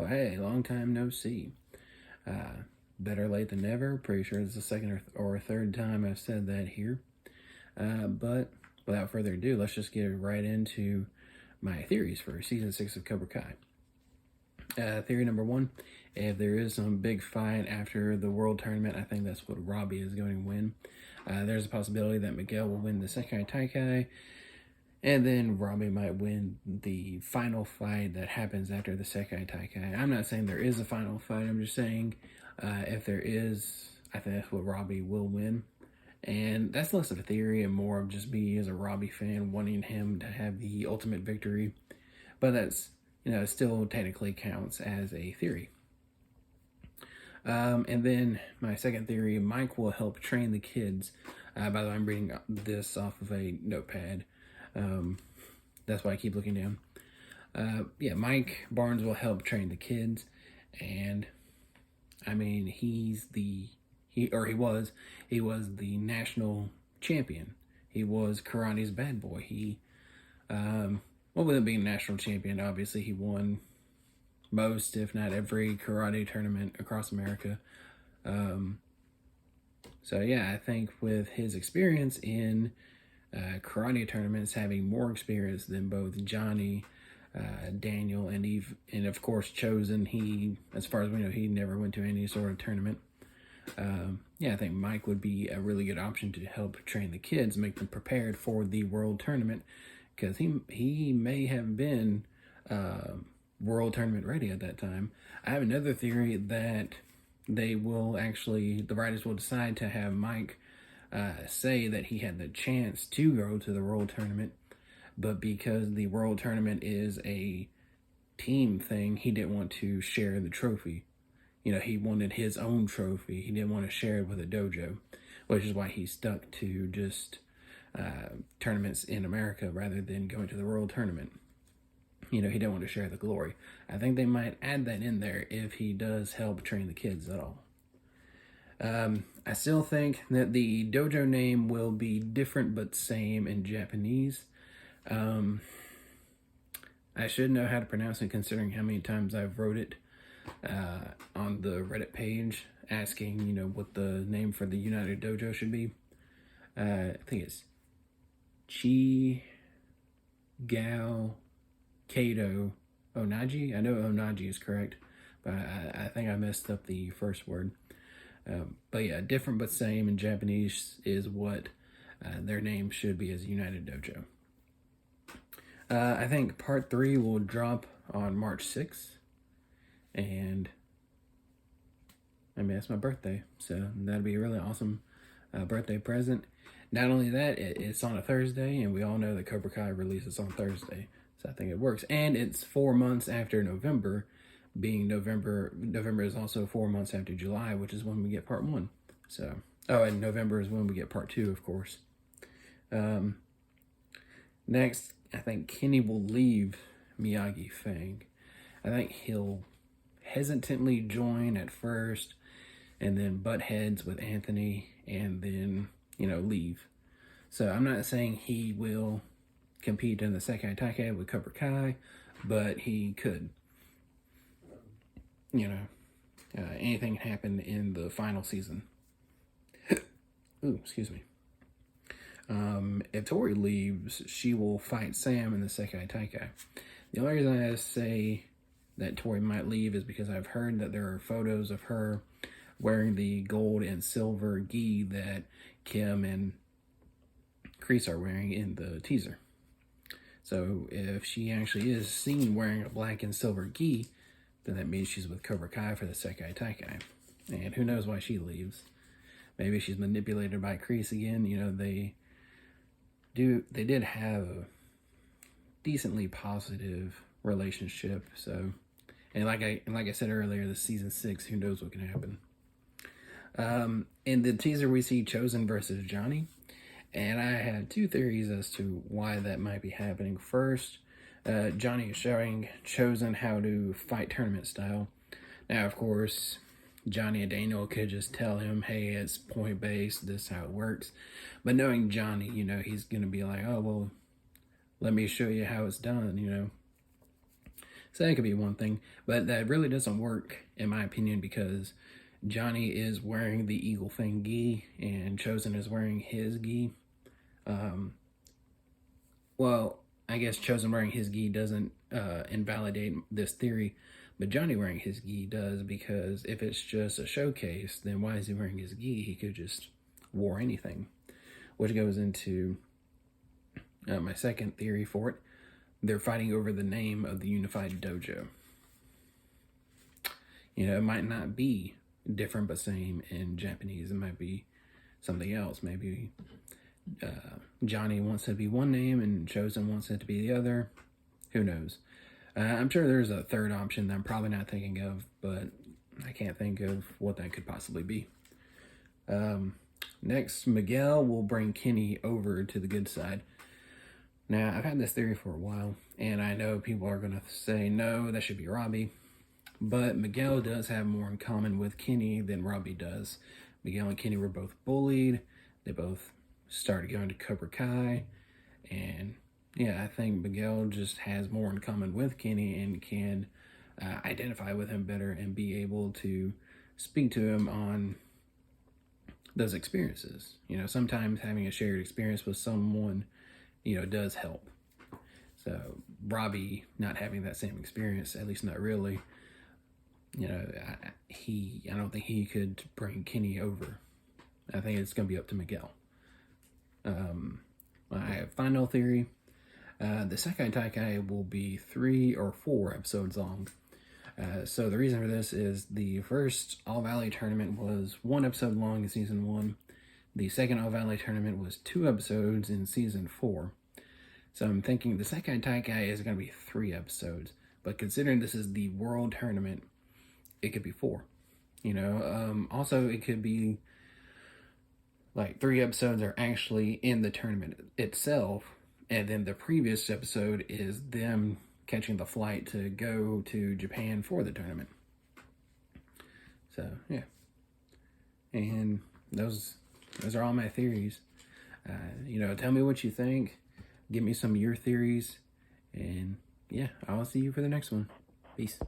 hey, long time no see. Better late than never. Pretty sure it's the second or third time I've said that here. But without further ado, let's just get right into my theories for season 6 of Cobra Kai. Theory number one: if there is some big fight after the world tournament, I think that's what Robbie is going to win. There's a possibility that Miguel will win the Sekai Taikai, and then Robbie might win the final fight that happens after the Sekai Taikai. I'm not saying there is a final fight, I'm just saying if there is, I think that's what Robbie will win. And that's less of a theory and more of just me as a Robbie fan wanting him to have the ultimate victory. But that's, still technically counts as a theory. And then my second theory, Mike will help train the kids. By the way, I'm reading this off of a notepad. That's why I keep looking down. Mike Barnes will help train the kids. And I mean, he was the national champion. He was karate's bad boy. With him being national champion, obviously he won most, if not every, karate tournament across America. I think with his experience in karate tournaments, having more experience than both Johnny, Daniel, and of course Chosen, he, as far as we know, he never went to any sort of tournament. I think Mike would be a really good option to help train the kids, make them prepared for the world tournament, because he may have been world tournament ready at that time. I have another theory that the writers will decide to have Mike say that he had the chance to go to the world tournament, but because the world tournament is a team thing, he didn't want to share the trophy. He wanted his own trophy. He didn't want to share it with a dojo, which is why he stuck to just tournaments in America rather than going to the world tournament. He didn't want to share the glory. I think they might add that in there if he does help train the kids at all. I still think that the dojo name will be different but same in Japanese. I should know how to pronounce it considering how many times I've wrote it on the Reddit page asking, what the name for the United Dojo should be. I think it's Chi Gao Kato Onaji. I know Onaji is correct, but I think I messed up the first word. Different but same in Japanese is what their name should be as United Dojo. I think part 3 will drop on March 6th. And I mean, it's my birthday, so that'd be a really awesome birthday present. Not only that, it's on a Thursday, and we all know that Cobra Kai releases on Thursday, so I think it works. And it's 4 months after November, being November is also 4 months after July, which is when we get part 1. And November is when we get part 2, of course. Next, I think Kenny will leave Miyagi Fang. I think he'll hesitantly join at first and then butt heads with Anthony and then, leave. So I'm not saying he will compete in the Sekai Taikai with Cobra Kai, but he could. Anything can happen in the final season. Ooh, excuse me. If Tori leaves, she will fight Sam in the Sekai Taikai. The only reason I say that Tori might leave is because I've heard that there are photos of her wearing the gold and silver gi that Kim and Kreese are wearing in the teaser. So if she actually is seen wearing a black and silver gi, then that means she's with Cobra Kai for the Sekai Taikai. And who knows why she leaves. Maybe she's manipulated by Kreese again. They did have a decently positive relationship, so, and like I said earlier, this season 6, who knows what can happen. In the teaser, we see Chosen versus Johnny, and I have 2 theories as to why that might be happening. First, Johnny is showing Chosen how to fight tournament style. Now, of course, Johnny and Daniel could just tell him, hey, it's point-based, this is how it works. But knowing Johnny, he's going to be like, oh, well, let me show you how it's done, So that could be one thing. But that really doesn't work, in my opinion, because Johnny is wearing the Eagle Fang gi and Chosen is wearing his gi. Well, I guess Chosen wearing his gi doesn't invalidate this theory, but Johnny wearing his gi does, because if it's just a showcase, then why is he wearing his gi? He could just wore anything, which goes into my second theory for it. They're fighting over the name of the unified dojo. You know, it might not be different but same in Japanese. It might be something else. Maybe Johnny wants it to be one name and Chosen wants it to be the other. Who knows? I'm sure there's a third option that I'm probably not thinking of, but I can't think of what that could possibly be. Next, Miguel will bring Kenny over to the good side. Now, I've had this theory for a while, and I know people are going to say, no, that should be Robbie. But Miguel does have more in common with Kenny than Robbie does. Miguel and Kenny were both bullied. They both started going to Cobra Kai. And yeah, I think Miguel just has more in common with Kenny and can identify with him better and be able to speak to him on those experiences. You know, sometimes having a shared experience with someone, you know, does help. So Robbie not having that same experience, at least not really, you know, I don't think he could bring Kenny over. I think it's going to be up to Miguel. My final theory, the Sekai Taikai will be 3 or 4 episodes long. So the reason for this is the first All Valley tournament was 1 episode long in season 1. The second All Valley tournament was 2 episodes in season 4. So I'm thinking the Sekai Taikai is going to be 3 episodes. But considering this is the world tournament, it could be 4. You know, also it could be like 3 episodes are actually in the tournament itself, and then the previous episode is them catching the flight to go to Japan for the tournament. So yeah, and those are all my theories. You know, tell me what you think. Give me some of your theories, and yeah, I'll see you for the next one. Peace.